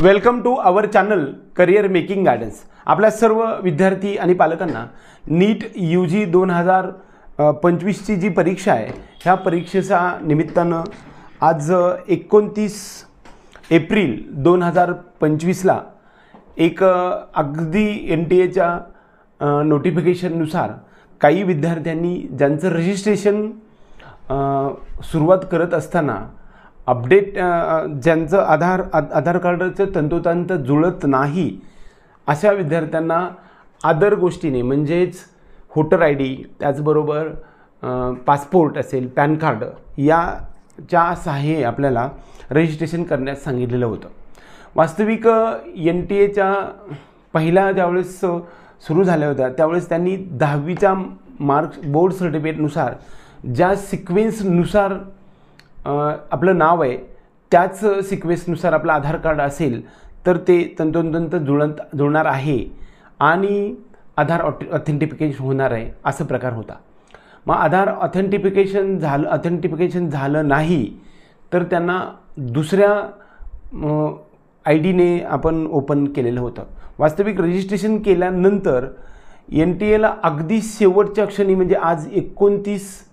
Welcome to our channel career making guidance. आपल्या सर्व विद्यार्थी आणि पालकांना नीट UG 2025ची जी परीक्षा आहे ह्या परीक्षेच्या निमित्तानं आज 29 एप्रिल 2025ला एक अगदी NTAच्या नोटिफिकेशननुसार काही विद्यार्थ्यांनी ज्यांचं रजिस्ट्रेशन सुरुवात करत असताना अपडेट ज्यांचं आधार कार्डचं तंतोतंत जुळत नाही अशा विद्यार्थ्यांना अदर गोष्टीने म्हणजेच व्होटर ID त्याचबरोबर पासपोर्ट असेल पॅन कार्ड याच्या सहाय्ये आपल्याला रजिस्ट्रेशन करण्यास सांगितलेलं होतं। वास्तविक NTAच्या पहिल्या ज्यावेळेस सुरू झाल्या होत्या त्यावेळेस त्यांनी 10वीच्या मार्क्स बोर्ड सर्टिफिकेटनुसार ज्या सिक्वेन्सनुसार आपलं नाव आहे त्याच सिक्वेन्सनुसार आपलं आधार कार्ड असेल तर ते तंतोतंत जुळणार आहे आणि आधार ऑथेंटिफिकेशन होणार आहे असं प्रकार होता। मग आधार ऑथेंटिफिकेशन झालं नाही तर त्यांना दुसऱ्या IDने आपण ओपन केलेलं होतं। वास्तविक रजिस्ट्रेशन केल्यानंतर NTAला अगदी शेवटच्या क्षणी म्हणजे आज 29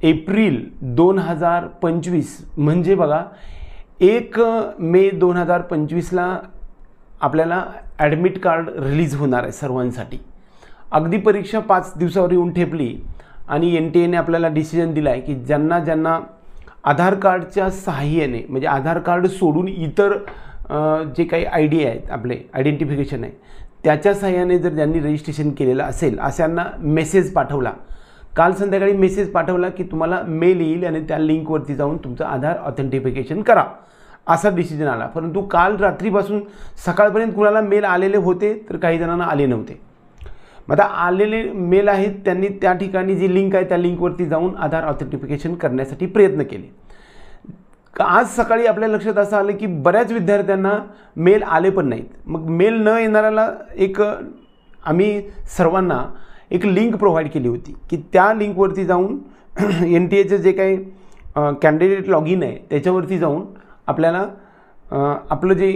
एप्रिल 2025 म्हणजे बघा 1 मे 2025ला आपल्याला ॲडमिट कार्ड रिलीज होणार आहे सर्वांसाठी। अगदी परीक्षा 5 दिवसावर येऊन ठेपली आणि NTAने आपल्याला डिसिजन दिला आहे की ज्यांना आधार कार्डच्या सहाय्याने म्हणजे आधार कार्ड सोडून इतर जे काही ID आहेत आपले आयडेंटिफिकेशन आहे त्याच्या सहाय्याने जर ज्यांनी रजिस्ट्रेशन केलेलं असेल अशांना मेसेज पाठवला। काल संध्याकाळी मेसेज पाठवला की तुम्हाला मेल येईल आणि त्या लिंकवरती जाऊन तुमचं आधार ऑथेंटिफिकेशन करा असा डिसिजन आला। परंतु काल रात्रीपासून सकाळपर्यंत कुणाला मेल आलेले होते तर काही जणांना आले नव्हते। मग आता आलेले मेल आहेत त्यांनी त्या ठिकाणी जी लिंक आहे त्या लिंकवरती जाऊन आधार ऑथेंटिफिकेशन करण्यासाठी प्रयत्न केले। आज सकाळी आपल्या लक्षात असं आलं की बऱ्याच विद्यार्थ्यांना मेल आले पण नाहीत। मग मेल न येणाऱ्याला एक आम्ही सर्वांना एक लिंक प्रोव्हाइड केली होती की त्या लिंकवरती जाऊन NTAचं जे काही कॅन्डिडेट लॉग इन आहे त्याच्यावरती जाऊन आपल्याला आपलं जे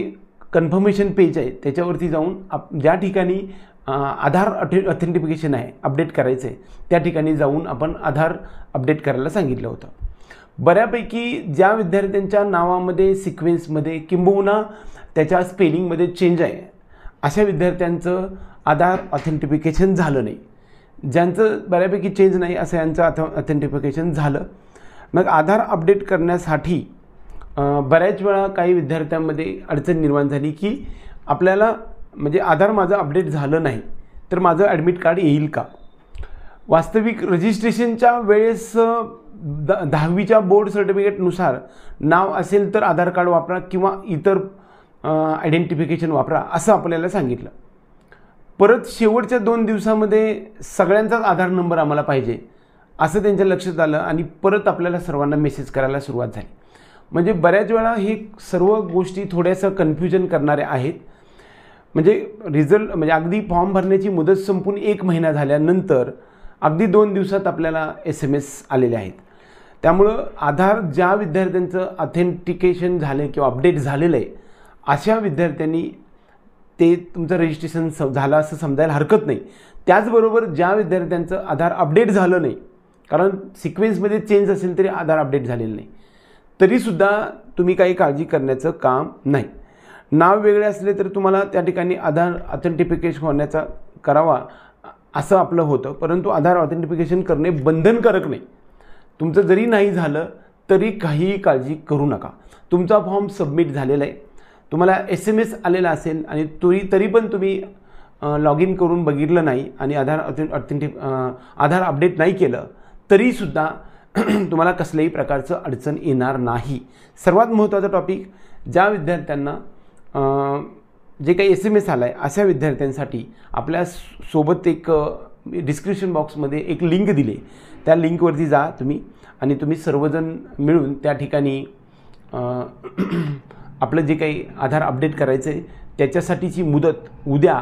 कन्फर्मेशन पेज आहे त्याच्यावरती जाऊन ज्या ठिकाणी आधार ऑथेंटिफिकेशन आहे अपडेट करायचं आहे त्या ठिकाणी जाऊन आपण आधार अपडेट करायला सांगितलं होतं। बऱ्यापैकी ज्या विद्यार्थ्यांच्या नावामध्ये सिक्वेन्समध्ये किंबहुना त्याच्या स्पेलिंगमध्ये चेंज आहे अशा विद्यार्थ्यांचं आधार ऑथेंटिफिकेशन झालं नाही। ज्यांचं बऱ्यापैकी चेंज नाही असं यांचं ऑथेंटिफिकेशन झालं। मग आधार अपडेट करण्यासाठी बऱ्याच वेळा काही विद्यार्थ्यांमध्ये अडचण निर्माण झाली की आपल्याला म्हणजे आधार माझं अपडेट झालं नाही तर माझं ॲडमिट कार्ड येईल का। वास्तविक रजिस्ट्रेशनच्या वेळेस 10वीच्या बोर्ड सर्टिफिकेटनुसार नाव असेल तर आधार कार्ड वापरा किंवा इतर आयडेंटिफिकेशन वापरा असं आपल्याला सांगितलं। परत शेवटच्या 2 दिवसामध्ये सगळ्यांचाच आधार नंबर आम्हाला पाहिजे असं त्यांच्या लक्षात आलं आणि परत आपल्याला सर्वांना मेसेज करायला सुरुवात झाली। म्हणजे बऱ्याच वेळा हे सर्व गोष्टी थोड्याशा कन्फ्युजन करणाऱ्या आहेत। म्हणजे रिझल्ट म्हणजे अगदी फॉर्म भरण्याची मुदत संपून 1 महिना झाल्यानंतर अगदी 2 दिवसात आपल्याला SMS आलेले आहेत। त्यामुळं आधार ज्या विद्यार्थ्यांचं ऑथेंटिकेशन झालं किंवा अपडेट झालेलं आहे अशा विद्यार्थ्यांनी ते तुमचं रजिस्ट्रेशन झालं असं समजायला हरकत नाही। त्याचबरोबर ज्या विद्यार्थ्यांचं आधार अपडेट झालं नाही कारण सिक्वेन्समध्ये चेंज असेल तरी आधार अपडेट झालेलं नाही तरीसुद्धा तुम्ही काही काळजी करण्याचं काम नाही। नाव वेगळे असले तर तुम्हाला त्या ठिकाणी आधार ऑथेंटिफिकेशन होण्याचा करावा असं आपलं होतं। परंतु आधार ऑथेंटिफिकेशन करणे बंधनकारक नाही। तुमचं जरी नाही झालं तरी काहीही काळजी करू नका। तुमचा फॉर्म सबमिट झालेला आहे, तुम्हाला SMS आलेला असेल आणि तरी पण तुम्ही लॉग इन करून बघितलं नाही आणि आधार अपडेट नाही केलं तरीसुद्धा तुम्हाला कसल्याही प्रकारचं अडचण येणार नाही। सर्वात महत्त्वाचा टॉपिक ज्या विद्यार्थ्यांना जे काही SMS आला आहे अशा विद्यार्थ्यांसाठी आपल्या सोबत एक डिस्क्रिप्शन बॉक्समध्ये एक लिंक दिली त्या लिंकवरती जा तुम्ही आणि तुम्ही सर्वजण मिळून त्या ठिकाणी आपलं जे काही आधार अपडेट करायचं आहे त्याच्यासाठीची मुदत उद्या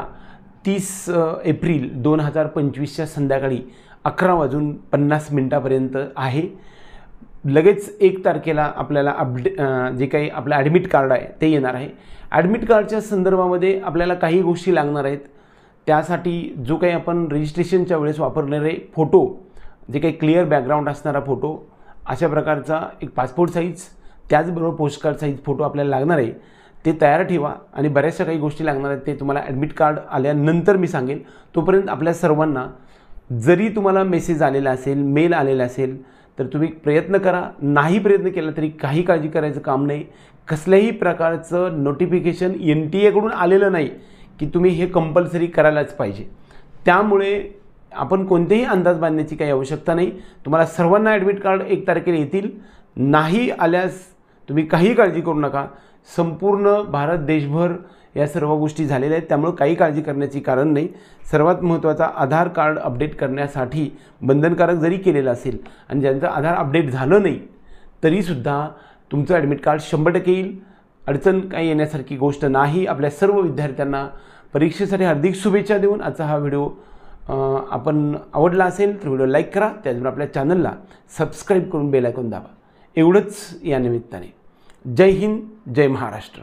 30 एप्रिल 2025च्या संध्याकाळी 11:50 आहे। लगेच 1 तारखेला आपल्याला जे काही आपलं ॲडमिट कार्ड आहे ते येणार आहे. ॲडमिट कार्डच्या संदर्भामध्ये आपल्याला काही गोष्टी लागणार आहेत. त्यासाठी जो काही आपण रजिस्ट्रेशनच्या वेळेस वापरणारे फोटो, जे काही क्लिअर बॅकग्राऊंड असणारा फोटो, अशा प्रकारचा एक पासपोर्ट साईज, त्याचबरोबर पोस्टकार्ड साईज फोटो आपल्याला लागणार आहे. ते तयार ठेवा आणि बऱ्याचशा काही गोष्टी लागणार आहेत ते तुम्हाला ॲडमिट कार्ड आल्यानंतर मी सांगेन. तोपर्यंत आपल्या सर्वांना, जरी तुम्हाला मेसेज आलेला असेल, मेल आलेला असेल, तर तुम्ही प्रयत्न करा. नाही प्रयत्न केला तरी काही काळजी करायचं काम नाही. कसल्याही प्रकारचं नोटिफिकेशन NTA कडून आलेलं नाही की तुम्ही हे कंपल्सरी करायलाच पाहिजे. त्यामुळे आपण कोणतेही अंदाज बांधण्याची काही आवश्यकता नाही. तुम्हाला सर्वांना ॲडमिट कार्ड 1 तारखेला येतील. नाही आल्यास तुम्ही काही काळजी करू नका. संपूर्ण भारत देशभर या सर्व गोष्टी झालेल्या आहेत, त्यामुळे काही काळजी करण्याची कारण नाही. सर्वात महत्त्वाचा, आधार कार्ड अपडेट करण्यासाठी बंधनकारक जरी केलेलं असेल आणि ज्यांचं आधार अपडेट झालं नाही तरीसुद्धा तुमचं ॲडमिट कार्ड 100% येईल. अडचण काही येण्यासारखी गोष्ट नाही. आपल्या सर्व विद्यार्थ्यांना परीक्षेसाठी हार्दिक शुभेच्छा देऊन आजचा हा व्हिडिओ आपण आवडला असेल तर व्हिडिओ लाईक करा. त्याचबरोबर आपल्या चॅनलला सबस्क्राईब करून बेल आयकॉन दाबा. एवढंच या निमित्ताने. जय हिंद, जय महाराष्ट्र.